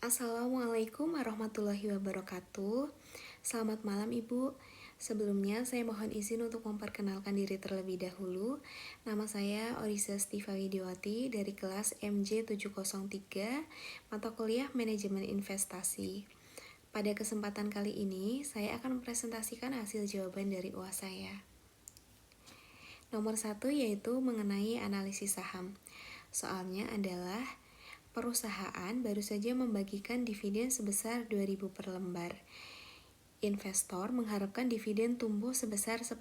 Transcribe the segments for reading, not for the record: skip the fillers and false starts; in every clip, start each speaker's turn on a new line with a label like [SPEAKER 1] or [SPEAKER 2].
[SPEAKER 1] Assalamualaikum warahmatullahi wabarakatuh. Selamat malam Ibu. Sebelumnya saya mohon izin untuk memperkenalkan diri terlebih dahulu. Nama saya Orisa Stiva Widiawati dari kelas MJ703, mata kuliah Manajemen Investasi. Pada kesempatan kali ini, saya akan mempresentasikan hasil jawaban dari UAS saya. Nomor 1 yaitu mengenai analisis saham. Soalnya adalah perusahaan baru saja membagikan dividen sebesar 2.000 per lembar. Investor mengharapkan dividen tumbuh sebesar 10%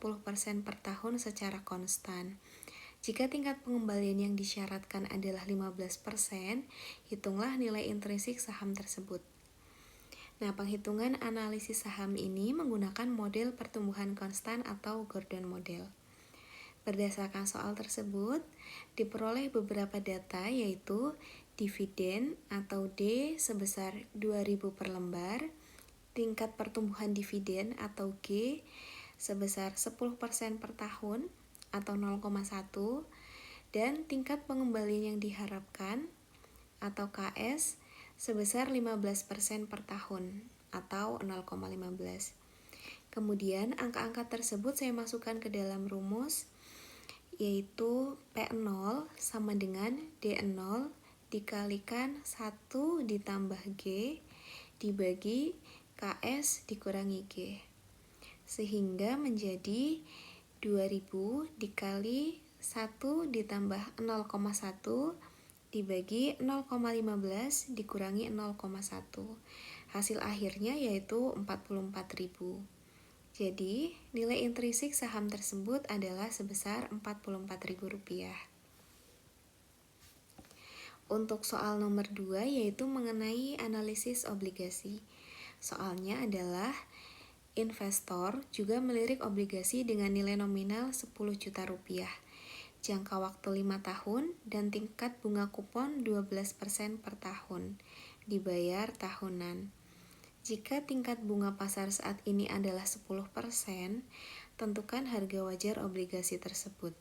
[SPEAKER 1] per tahun secara konstan. Jika tingkat pengembalian yang disyaratkan adalah 15%, hitunglah nilai intrinsik saham tersebut. Nah, penghitungan analisis saham ini menggunakan model pertumbuhan konstan atau Gordon Model. Berdasarkan soal tersebut, diperoleh beberapa data yaitu dividen atau D sebesar 2.000 per lembar, tingkat pertumbuhan dividen atau G sebesar 10% per tahun atau 0,1, dan tingkat pengembalian yang diharapkan atau KS sebesar 15% per tahun atau 0,15. Kemudian angka-angka tersebut saya masukkan ke dalam rumus, yaitu P0 sama dengan D0 dikalikan 1 ditambah G dibagi KS dikurangi G, sehingga menjadi 2000 dikali 1 ditambah 0,1 dibagi 0,15 dikurangi 0,1. Hasil akhirnya yaitu 44.000. Jadi, nilai intrinsik saham tersebut adalah sebesar Rp44.000. Untuk soal nomor 2 yaitu mengenai analisis obligasi. Soalnya adalah investor juga melirik obligasi dengan nilai nominal 10 juta rupiah, jangka waktu 5 tahun, dan tingkat bunga kupon 12% per tahun, dibayar tahunan. Jika tingkat bunga pasar saat ini adalah 10%, tentukan harga wajar obligasi tersebut.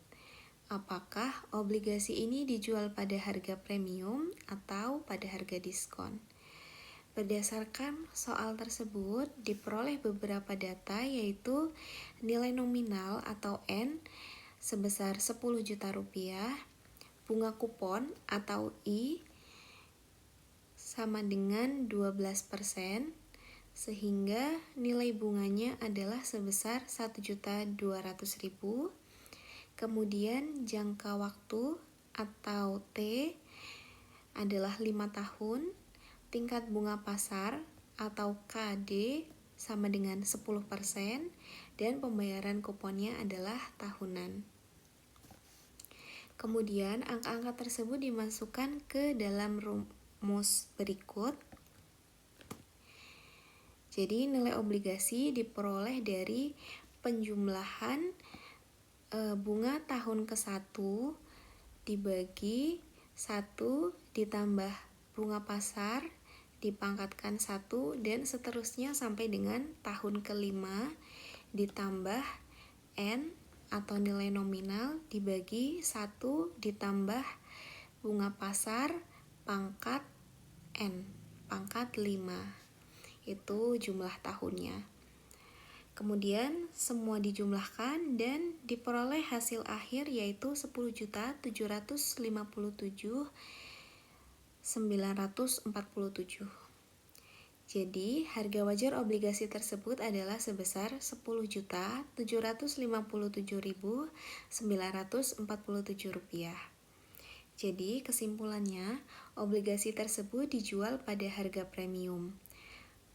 [SPEAKER 1] Apakah obligasi ini dijual pada harga premium atau pada harga diskon? Berdasarkan soal tersebut, diperoleh beberapa data yaitu nilai nominal atau N sebesar 10 juta rupiah, bunga kupon atau I sama dengan 12%, sehingga nilai bunganya adalah sebesar 1.200.000. Kemudian jangka waktu atau T adalah 5 tahun, tingkat bunga pasar atau KD sama dengan 10%, dan pembayaran kuponnya adalah tahunan. Kemudian angka-angka tersebut dimasukkan ke dalam rumus berikut. Jadi nilai obligasi diperoleh dari penjumlahan bunga tahun ke-1 dibagi 1 ditambah bunga pasar dipangkatkan 1 dan seterusnya sampai dengan tahun ke-5 ditambah N atau nilai nominal dibagi 1 ditambah bunga pasar pangkat N, pangkat 5. Itu jumlah tahunnya. Kemudian semua dijumlahkan dan diperoleh hasil akhir yaitu 10.747.947. Jadi harga wajar obligasi tersebut adalah sebesar 10.747.947 rupiah. Jadi kesimpulannya, obligasi tersebut dijual pada harga premium.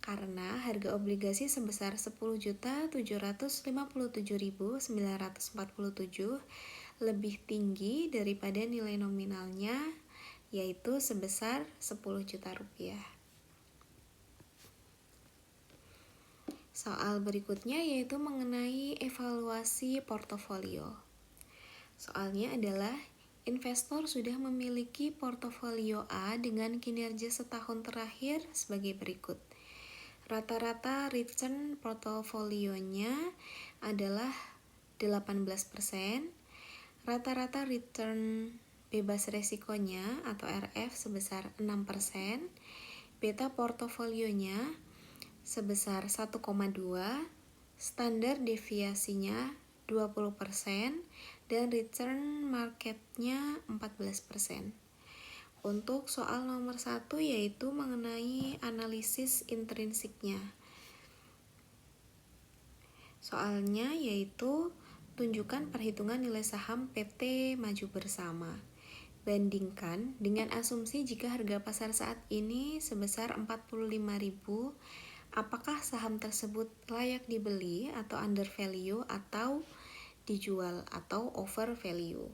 [SPEAKER 1] Karena harga obligasi sebesar 10.757.947 lebih tinggi daripada nilai nominalnya, yaitu sebesar 10 juta rupiah. Soal berikutnya yaitu mengenai evaluasi portofolio. Soalnya adalah investor sudah memiliki portofolio A dengan kinerja setahun terakhir sebagai berikut. Rata-rata return portofolionya adalah 18%, rata-rata return bebas resikonya atau RF sebesar 6%, beta portofolionya sebesar 1,2, standar deviasinya 20%, dan return marketnya 14%. Untuk soal nomor 1 yaitu mengenai analisis intrinsiknya. Soalnya yaitu tunjukkan perhitungan nilai saham PT Maju Bersama. Bandingkan dengan asumsi jika harga pasar saat ini sebesar 45.000, apakah saham tersebut layak dibeli atau under value atau dijual atau over value.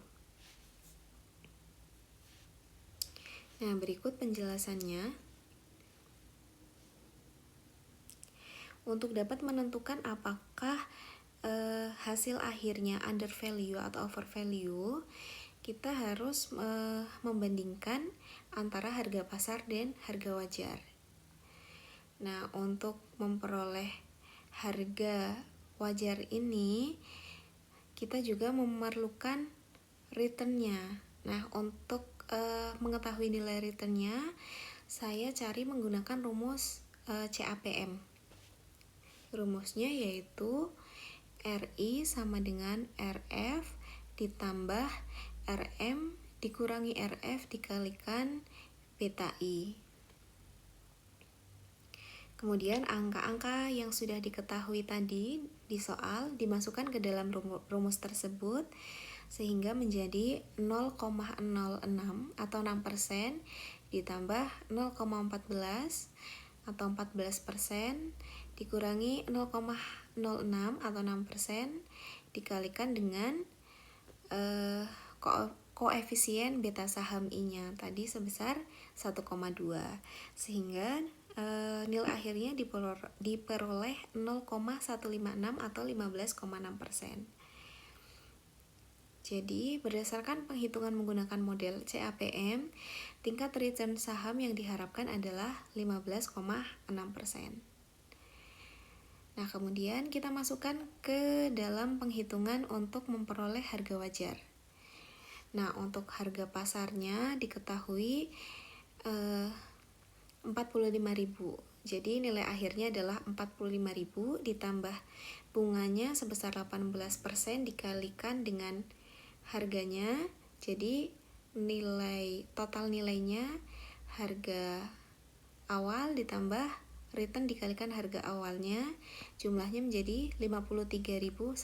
[SPEAKER 1] Nah, berikut penjelasannya. Untuk dapat menentukan apakah hasil akhirnya under value atau over value, kita harus membandingkan antara harga pasar dan harga wajar. Nah, untuk memperoleh harga wajar ini, kita juga memerlukan returnnya. Nah, untuk mengetahui nilai returnnya, saya cari menggunakan rumus CAPM. Rumusnya yaitu RI sama dengan RF ditambah RM dikurangi RF dikalikan beta I. Kemudian angka-angka yang sudah diketahui tadi di soal dimasukkan ke dalam rumus tersebut sehingga menjadi 0,06 atau 6% ditambah 0,14 atau 14% dikurangi 0,06 atau 6% dikalikan dengan koefisien beta saham I-nya tadi sebesar 1,2 sehingga nilai akhirnya diperoleh 0,156 atau 15,6%. Jadi, berdasarkan penghitungan menggunakan model CAPM, tingkat return saham yang diharapkan adalah 15,6%. Nah, kemudian kita masukkan ke dalam penghitungan untuk memperoleh harga wajar. Nah, untuk harga pasarnya diketahui 45.000. Jadi, nilai akhirnya adalah 45.000 ditambah bunganya sebesar 18% dikalikan dengan harganya, jadi total nilainya harga awal ditambah return dikalikan harga awalnya, jumlahnya menjadi 53.100.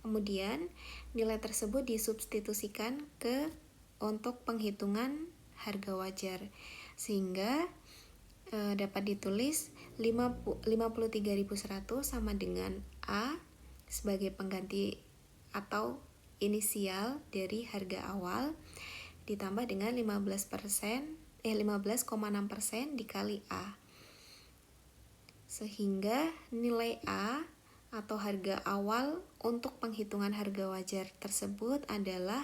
[SPEAKER 1] Kemudian nilai tersebut disubstitusikan untuk penghitungan harga wajar sehingga dapat ditulis 53.100 sama dengan A sebagai pengganti atau inisial dari harga awal ditambah dengan 15,6% dikali A. Sehingga nilai A atau harga awal untuk penghitungan harga wajar tersebut adalah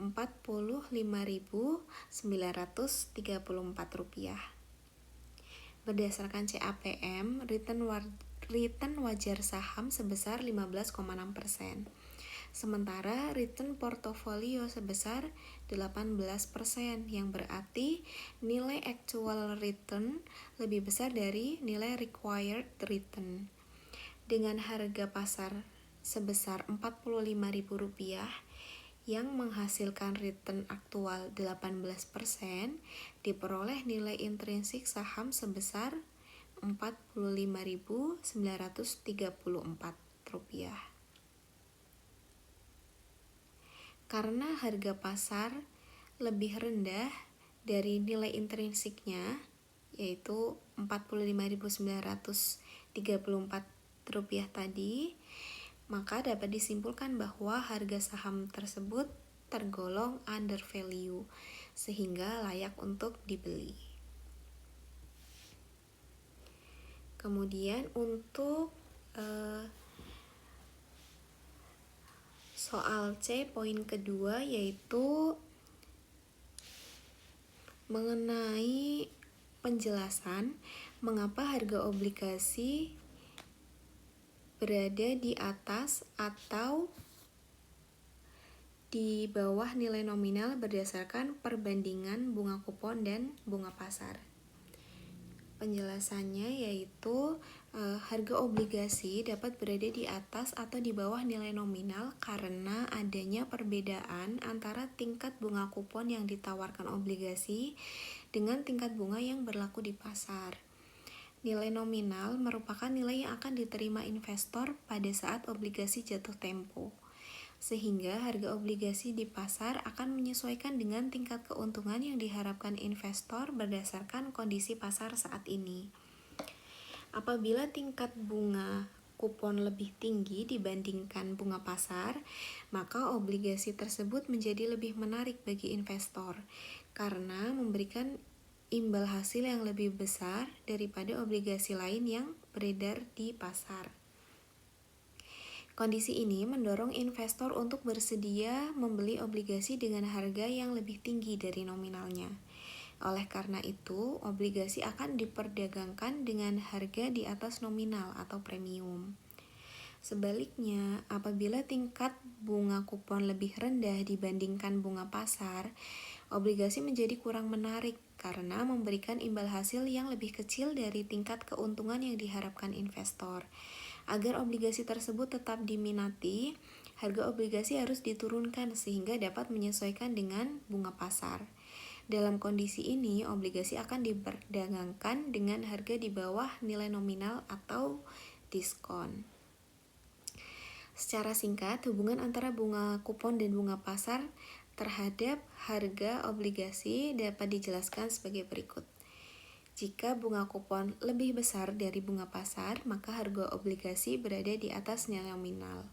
[SPEAKER 1] Rp45.934. Berdasarkan CAPM, return wajar saham sebesar 15,6%. Sementara return portofolio sebesar 18%, yang berarti nilai actual return lebih besar dari nilai required return. Dengan harga pasar sebesar Rp45.000 yang menghasilkan return aktual 18%, diperoleh nilai intrinsik saham sebesar Rp45.934. Karena harga pasar lebih rendah dari nilai intrinsiknya, yaitu Rp45.934 tadi, maka dapat disimpulkan bahwa harga saham tersebut tergolong under value, sehingga layak untuk dibeli. Kemudian untuk soal C, poin kedua yaitu mengenai penjelasan mengapa harga obligasi berada di atas atau di bawah nilai nominal berdasarkan perbandingan bunga kupon dan bunga pasar. Penjelasannya yaitu harga obligasi dapat berada di atas atau di bawah nilai nominal karena adanya perbedaan antara tingkat bunga kupon yang ditawarkan obligasi dengan tingkat bunga yang berlaku di pasar. Nilai nominal merupakan nilai yang akan diterima investor pada saat obligasi jatuh tempo, sehingga harga obligasi di pasar akan menyesuaikan dengan tingkat keuntungan yang diharapkan investor berdasarkan kondisi pasar saat ini. Apabila tingkat bunga kupon lebih tinggi dibandingkan bunga pasar, maka obligasi tersebut menjadi lebih menarik bagi investor karena memberikan imbal hasil yang lebih besar daripada obligasi lain yang beredar di pasar. Kondisi ini mendorong investor untuk bersedia membeli obligasi dengan harga yang lebih tinggi dari nominalnya. Oleh karena itu, obligasi akan diperdagangkan dengan harga di atas nominal atau premium. Sebaliknya, apabila tingkat bunga kupon lebih rendah dibandingkan bunga pasar, obligasi menjadi kurang menarik karena memberikan imbal hasil yang lebih kecil dari tingkat keuntungan yang diharapkan investor. Agar obligasi tersebut tetap diminati, harga obligasi harus diturunkan sehingga dapat menyesuaikan dengan bunga pasar. Dalam kondisi ini, obligasi akan diperdagangkan dengan harga di bawah nilai nominal atau diskon. Secara singkat, hubungan antara bunga kupon dan bunga pasar terhadap harga obligasi dapat dijelaskan sebagai berikut. Jika bunga kupon lebih besar dari bunga pasar, maka harga obligasi berada di atas nilai nominal.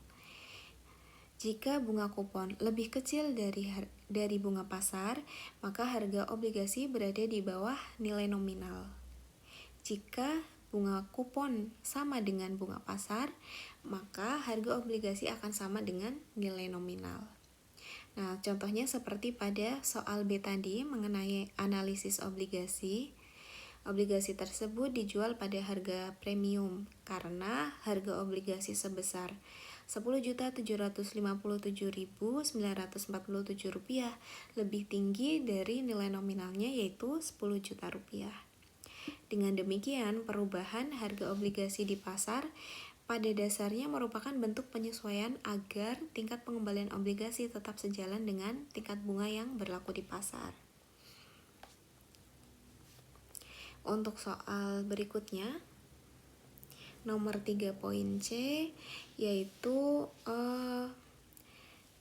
[SPEAKER 1] Jika bunga kupon lebih kecil dari bunga pasar, maka harga obligasi berada di bawah nilai nominal. Jika bunga kupon sama dengan bunga pasar, maka harga obligasi akan sama dengan nilai nominal. Nah, contohnya seperti pada soal B tadi mengenai analisis obligasi. Obligasi tersebut dijual pada harga premium karena harga obligasi sebesar Rp10.757.947 lebih tinggi dari nilai nominalnya yaitu Rp10 juta. Dengan demikian, perubahan harga obligasi di pasar pada dasarnya merupakan bentuk penyesuaian agar tingkat pengembalian obligasi tetap sejalan dengan tingkat bunga yang berlaku di pasar. Untuk soal berikutnya, nomor 3.C yaitu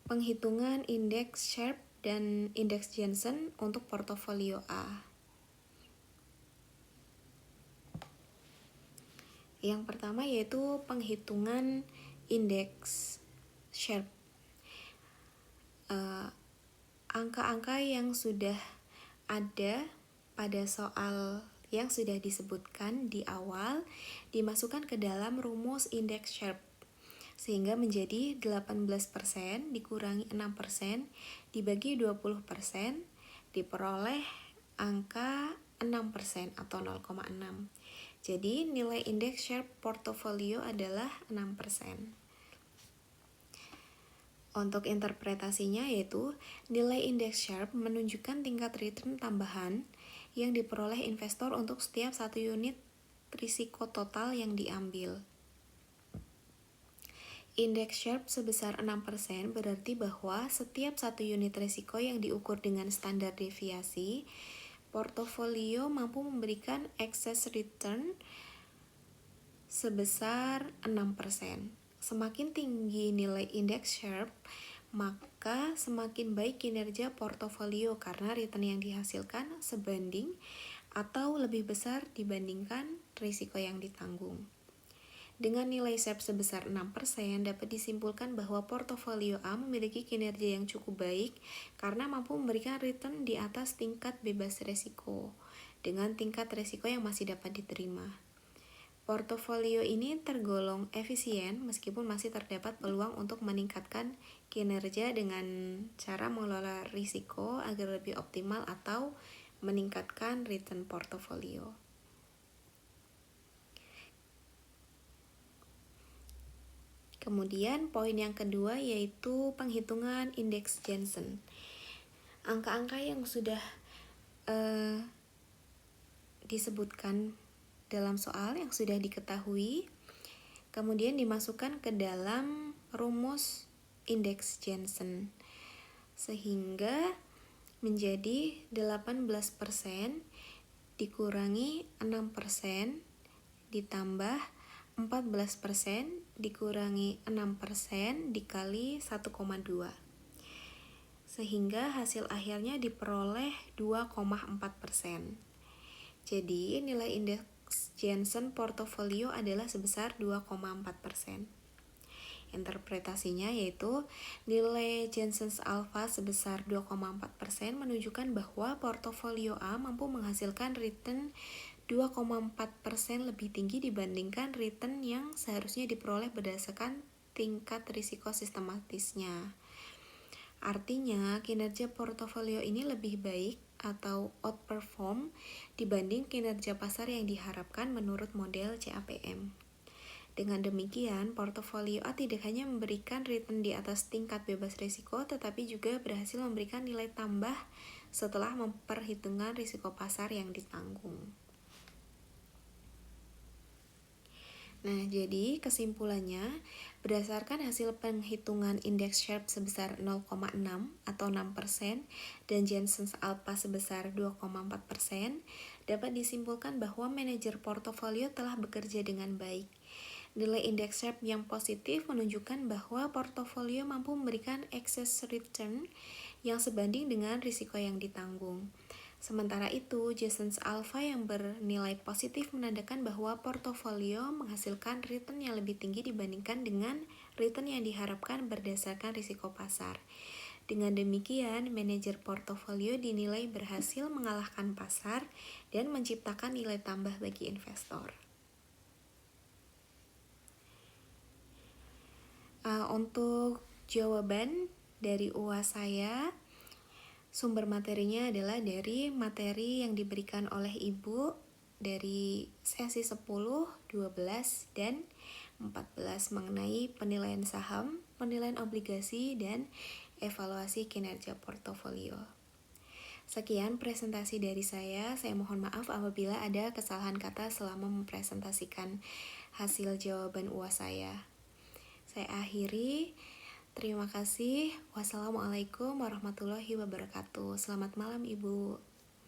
[SPEAKER 1] penghitungan indeks Sharpe dan indeks Jensen untuk portofolio A. Yang pertama yaitu penghitungan indeks Sharpe. Angka-angka yang sudah ada pada soal yang sudah disebutkan di awal dimasukkan ke dalam rumus indeks Sharpe sehingga menjadi 18% dikurangi 6% dibagi 20% diperoleh angka 6% atau 0,6. Jadi nilai indeks Sharpe portofolio adalah 6%. Untuk interpretasinya yaitu nilai indeks Sharpe menunjukkan tingkat return tambahan yang diperoleh investor untuk setiap satu unit risiko total yang diambil. Indeks Sharpe sebesar 6% berarti bahwa setiap satu unit risiko yang diukur dengan standar deviasi, portofolio mampu memberikan excess return sebesar 6%. Semakin tinggi nilai indeks Sharpe, maka semakin baik kinerja portofolio karena return yang dihasilkan sebanding atau lebih besar dibandingkan risiko yang ditanggung. Dengan nilai Sharpe sebesar 6%, dapat disimpulkan bahwa portofolio A memiliki kinerja yang cukup baik karena mampu memberikan return di atas tingkat bebas risiko dengan tingkat risiko yang masih dapat diterima. Portofolio ini tergolong efisien meskipun masih terdapat peluang untuk meningkatkan kinerja dengan cara mengelola risiko agar lebih optimal atau meningkatkan return portofolio. Kemudian poin yang kedua yaitu penghitungan indeks Jensen. Angka-angka yang sudah disebutkan dalam soal yang sudah diketahui, kemudian dimasukkan ke dalam rumus indeks Jensen, sehingga menjadi 18% dikurangi 6% ditambah 14% dikurangi 6% dikali 1,2, sehingga hasil akhirnya diperoleh 2,4%. Jadi nilai indeks Jensen portofolio adalah sebesar 2,4%. Interpretasinya yaitu nilai Jensen alpha sebesar 2,4% menunjukkan bahwa portofolio A mampu menghasilkan return 2,4% lebih tinggi dibandingkan return yang seharusnya diperoleh berdasarkan tingkat risiko sistematisnya. Artinya, kinerja portofolio ini lebih baik atau outperform dibanding kinerja pasar yang diharapkan menurut model CAPM. Dengan demikian, portofolio A tidak hanya memberikan return di atas tingkat bebas risiko, tetapi juga berhasil memberikan nilai tambah setelah memperhitungkan risiko pasar yang ditanggung. Nah, jadi kesimpulannya, berdasarkan hasil penghitungan indeks Sharpe sebesar 0,6 atau 6% dan Jensen alpha sebesar 2,4%, dapat disimpulkan bahwa manajer portofolio telah bekerja dengan baik. Nilai indeks Sharpe yang positif menunjukkan bahwa portofolio mampu memberikan excess return yang sebanding dengan risiko yang ditanggung. Sementara itu, Jensen alpha yang bernilai positif menandakan bahwa portofolio menghasilkan return yang lebih tinggi dibandingkan dengan return yang diharapkan berdasarkan risiko pasar. Dengan demikian, manajer portofolio dinilai berhasil mengalahkan pasar dan menciptakan nilai tambah bagi investor. Untuk jawaban dari UAS saya, sumber materinya adalah dari materi yang diberikan oleh Ibu dari sesi 10, 12, dan 14 mengenai penilaian saham, penilaian obligasi, dan evaluasi kinerja portofolio. Sekian presentasi dari saya mohon maaf apabila ada kesalahan kata selama mempresentasikan hasil jawaban UAS saya. Saya akhiri. Terima kasih. Wassalamualaikum warahmatullahi wabarakatuh. Selamat malam, Ibu.